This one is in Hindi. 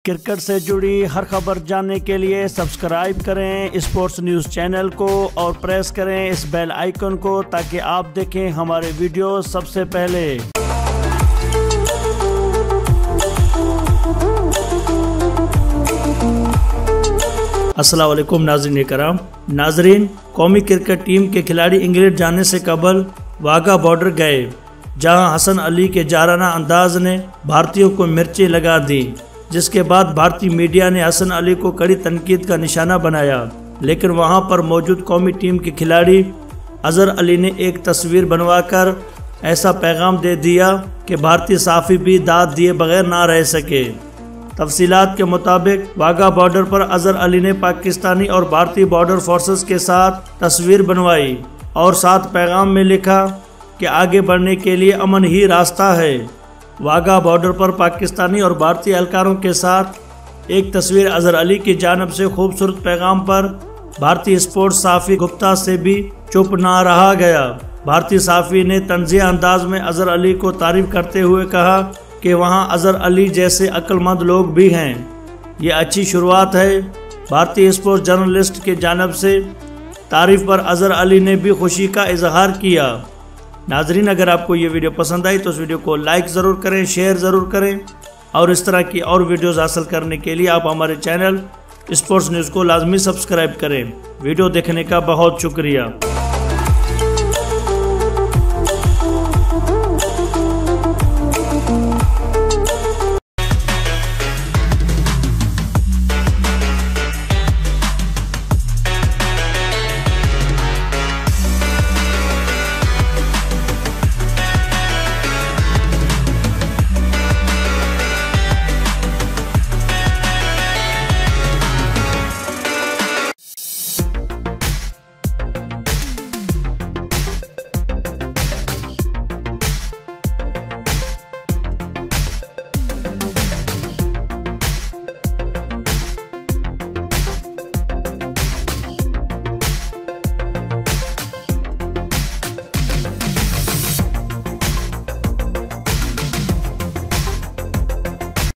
क्रिकेट से जुड़ी हर खबर जानने के लिए सब्सक्राइब करें स्पोर्ट्स न्यूज़ चैनल को और प्रेस करें इस बेल आइकन को ताकि आप देखें हमारे वीडियो सबसे पहले। अस्सलाम वालेकुम नाज़रीन कराम। नाज़रीन, कौमी क्रिकेट टीम के खिलाड़ी इंग्लैंड जाने से कबल वाघा बॉर्डर गए, जहां हसन अली के जाराना अंदाज ने भारतीयों को मिर्चें लगा दी, जिसके बाद भारतीय मीडिया ने हसन अली को कड़ी तनकीद का निशाना बनाया। लेकिन वहां पर मौजूद कौमी टीम के खिलाड़ी अजहर अली ने एक तस्वीर बनवाकर ऐसा पैगाम दे दिया कि भारतीय सहाफ़ी भी दाद दिए बगैर ना रह सके। तफसीलात के मुताबिक वाघा बॉर्डर पर अजहर अली ने पाकिस्तानी और भारतीय बॉर्डर फोर्सेस के साथ तस्वीर बनवाई और साथ पैगाम में लिखा कि आगे बढ़ने के लिए अमन ही रास्ता है। वाघा बॉर्डर पर पाकिस्तानी और भारतीय एहलकारों के साथ एक तस्वीर अजहर अली की जानिब से खूबसूरत पैगाम पर भारतीय स्पोर्ट्स सहाफ़ी गुप्ता से भी चुप ना रहा गया। भारतीय सहाफ़ी ने तंज़िया अंदाज में अजहर अली को तारीफ करते हुए कहा कि वहां अजहर अली जैसे अक्लमंद लोग भी हैं। ये अच्छी शुरुआत है। भारतीय स्पोर्ट्स जर्नलिस्ट के जानिब से तारीफ पर अजहर अली ने भी खुशी का इजहार किया। नाजरीन, अगर आपको ये वीडियो पसंद आई तो इस वीडियो को लाइक ज़रूर करें, शेयर ज़रूर करें और इस तरह की और वीडियोस हासिल करने के लिए आप हमारे चैनल स्पोर्ट्स न्यूज़ को लाजमी सब्सक्राइब करें। वीडियो देखने का बहुत शुक्रिया।